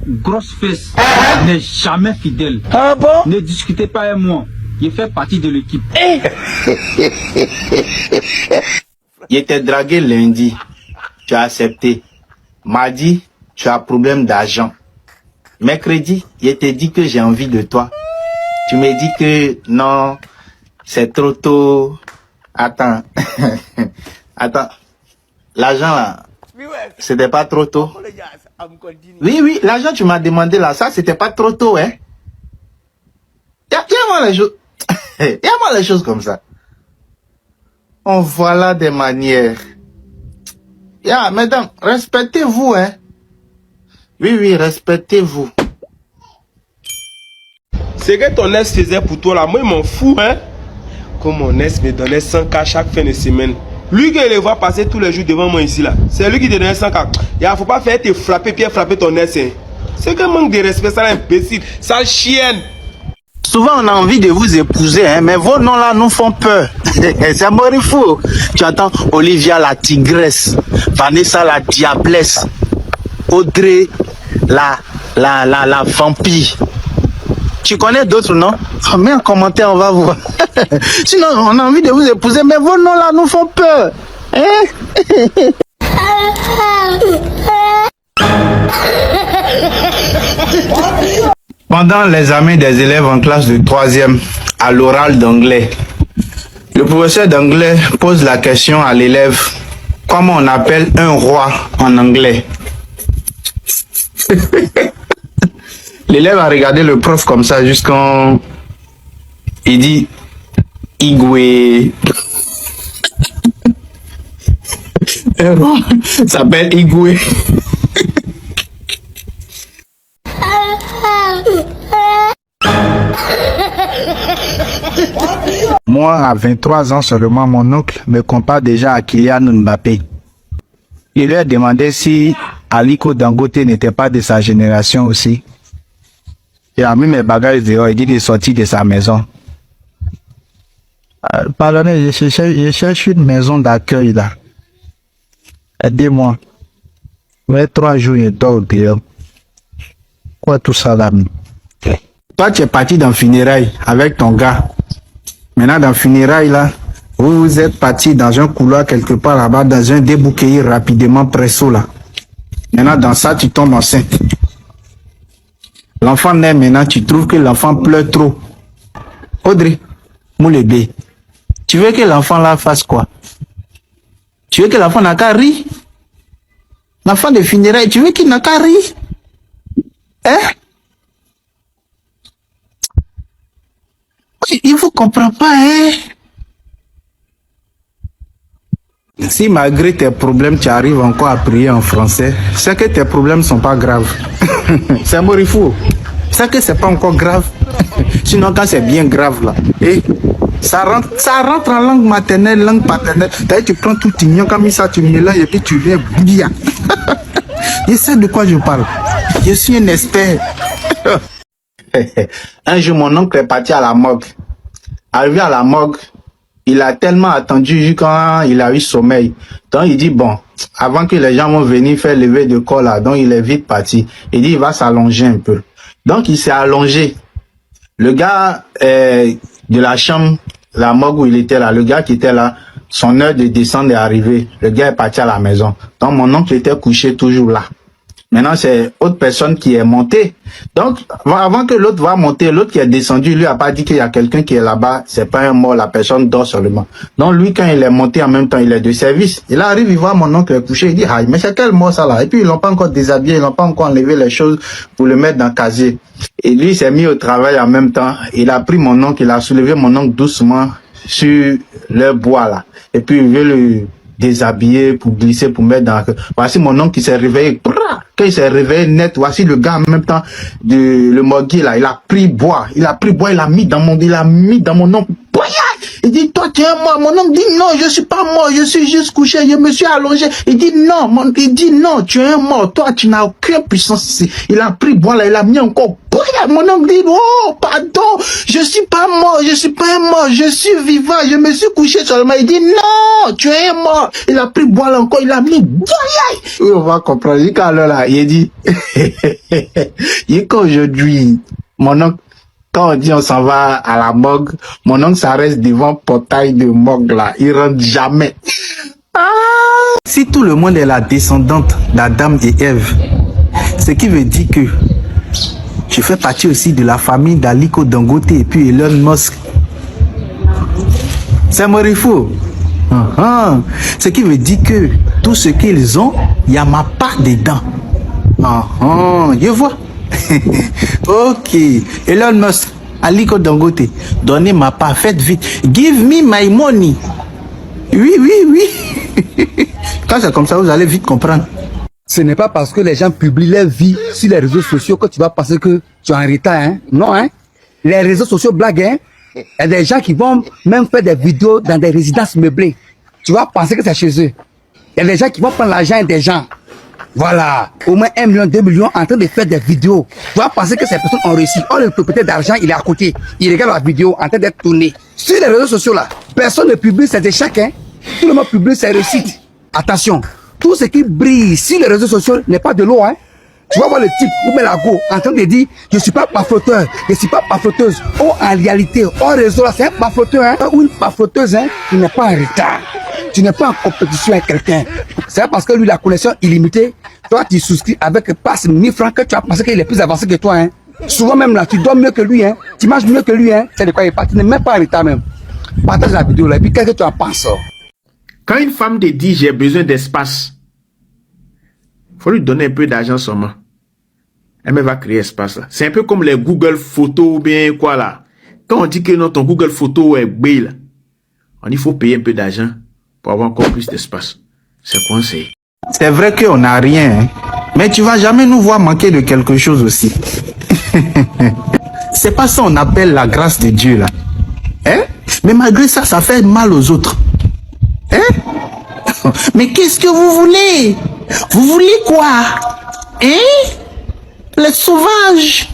Grosse fesse n'est jamais fidèle. Ah bon? Ne discutez pas avec moi. Je fais partie de l'équipe. Il était dragué lundi. Tu as accepté. Mardi, tu as problème d'argent. Mercredi, il te dit que j'ai envie de toi. Tu me dis que non, c'est trop tôt. Attends. Attends. L'argent là, c'était pas trop tôt. Oui, l'argent tu m'as demandé là, ça c'était pas trop tôt, hein. Y'a-moi les choses. Y'a-moi les choses comme ça. On voilà des manières. Mesdames, respectez-vous, hein. Oui, respectez-vous. C'est que ton ex faisait pour toi là, moi il m'en fous, hein. Comme mon ex me donnait 100K chaque fin de semaine. Lui qui le voit passer tous les jours devant moi ici là, c'est lui qui te donnait 100K. Faut pas faire te frapper puis frapper ton ex, hein. C'est que manque de respect, ça imbécile, sale chienne. Souvent on a envie de vous épouser, hein, mais vos noms là nous font peur. C'est Morifou. Tu entends Olivia la tigresse, Vanessa la diablesse, Audrey la vampire. Tu connais d'autres noms? Mets en commentaire, on va voir. Sinon, on a envie de vous épouser, mais vos noms là nous font peur. Hein? Pendant l'examen des élèves en classe de 3e à l'oral d'anglais, le professeur d'anglais pose la question à l'élève: comment on appelle un roi en anglais? L'élève a regardé le prof comme ça jusqu'en... Il dit Igwe. Un roi s'appelle Igwe. Moi, à 23 ans seulement, mon oncle me compare déjà à Kylian Mbappé. Il lui a demandé si Aliko Dangote n'était pas de sa génération aussi. Il a mis mes bagages dehors, il dit qu'il est sorti de sa maison. Pardonnez, je cherche une maison d'accueil là. Aidez-moi. Mais 3 jours, il dort dehors. Quoi tout ça là? Toi, tu es parti dans funérailles avec ton gars. Maintenant, dans funérailles là, vous êtes parti dans un couloir quelque part là-bas, dans un débouquet rapidement presso là. Maintenant, dans ça, tu tombes enceinte. L'enfant naît maintenant, tu trouves que l'enfant pleure trop. Audrey, Moulébé, tu veux que l'enfant là fasse quoi? Tu veux que l'enfant n'a qu'à rire? L'enfant de funérailles, tu veux qu'il n'a qu'à rire? Hein? Il vous comprend pas, hein? Si malgré tes problèmes, tu arrives encore à prier en français, c'est que tes problèmes sont pas graves. C'est Morifou. C'est que c'est pas encore grave. Sinon, quand c'est bien grave là, et ça rentre en langue maternelle, langue paternelle. D'ailleurs, tu prends tout tignon comme ça, tu mélanges et puis tu viens bouillir. Je sais de quoi je parle. Je suis un expert. Un jour, mon oncle est parti à la morgue. Arrivé à la morgue, il a tellement attendu quand il a eu sommeil. Donc il dit bon, avant que les gens vont venir faire lever de corps là, donc il est vite parti. Il dit il va s'allonger un peu. Donc il s'est allongé. Le gars de la chambre, la morgue où il était là, le gars qui était là, son heure de descendre est arrivée. Le gars est parti à la maison. Donc mon oncle était couché toujours là. Maintenant, c'est autre personne qui est montée. Donc, avant que l'autre va monter, l'autre qui est descendu, lui a pas dit qu'il y a quelqu'un qui est là-bas. C'est pas un mort, la personne dort seulement. Donc, lui, quand il est monté en même temps, il est de service. Il arrive, il voit mon oncle couché, il dit, ah, mais c'est quel mort ça là? Et puis, ils l'ont pas encore déshabillé, ils n'ont pas encore enlevé les choses pour le mettre dans le casier. Et lui, il s'est mis au travail en même temps. Il a pris mon oncle, il a soulevé mon oncle doucement sur le bois là. Et puis, il veut le déshabiller pour glisser, pour mettre dans... Voici mon oncle qui s'est réveillé. Quand il s'est réveillé net, voici le gars en même temps, le morguier là, il a pris bois, il a mis dans mon oncle. Il dit, toi, tu es mort. Mon oncle dit, non, je suis pas mort, je suis juste couché, je me suis allongé. Il dit, non, il dit, non, tu es mort. Toi, tu n'as aucune puissance ici. Il a pris bois là, il a mis encore. Mon oncle dit, oh, pardon, je suis pas mort, je suis pas mort, je suis vivant, je me suis couché seulement. Il dit, non, tu es mort. Il a pris bois là encore, il a mis. Oui, on va comprendre. Il dit, là, il dit, il dit qu'aujourd'hui, mon oncle, quand on dit on s'en va à la morgue, mon oncle ça reste devant le portail de morgue là. Il rentre jamais. Ah! Si tout le monde est la descendante d'Adam et Ève, ce qui veut dire que je fais partie aussi de la famille d'Aliko Dangote et puis Elon Musk. C'est Morifo. Ce qui veut dire que tout ce qu'ils ont, il y a ma part dedans. Je vois. Ok. Elon Musk, Aliko Dangote, donnez ma part, faites vite. Give me my money. Oui. Quand c'est comme ça, vous allez vite comprendre. Ce n'est pas parce que les gens publient leur vie sur les réseaux sociaux que tu vas penser que tu es en retard, hein? Non, hein? Les réseaux sociaux blaguent, hein? Il y a des gens qui vont même faire des vidéos dans des résidences meublées. Tu vas penser que c'est chez eux. Il y a des gens qui vont prendre l'argent des gens. Voilà, au moins 1 million, 2 millions en train de faire des vidéos. Tu vas penser que ces personnes ont réussi. Or, le propriétaire d'argent, il est à côté. Il regarde la vidéo en train d'être tournée. Sur les réseaux sociaux là, personne ne publie ses échecs, hein. Tout le monde publie ses réussites. Attention, tout ce qui brille sur les réseaux sociaux n'est pas de l'eau, hein. Tu vas voir le type ou bien la go en train de dire je suis pas pafroteur, je suis pas pafroteuse. Oh, en réalité, au réseau là, c'est un pafroteur, hein, ou une pafroteuse, hein, qui n'est pas en retard. Tu n'es pas en compétition avec quelqu'un. C'est parce que lui, la connexion illimitée, toi, tu souscris avec passe 1000 francs que tu as pensé qu'il est plus avancé que toi, hein. Souvent même là, tu dors mieux que lui, hein. Tu manges mieux que lui, hein. C'est de quoi il part. Tu n'es même pas en retard même. Partage la vidéo là, et puis qu'est-ce que tu en penses? Quand une femme te dit j'ai besoin d'espace, faut lui donner un peu d'argent seulement. Elle va créer espace là. C'est un peu comme les Google Photos ou bien quoi là. Quand on dit que non, ton Google Photo est bé là, on dit faut payer un peu d'argent pour avoir encore plus d'espace. C'est coincé. C'est vrai qu'on n'a rien, hein, mais tu vas jamais nous voir manquer de quelque chose aussi. C'est pas ça qu'on appelle la grâce de Dieu là. Hein? Mais malgré ça, ça fait mal aux autres. Hein? Mais qu'est-ce que vous voulez? Vous voulez quoi? Hein? Les sauvages.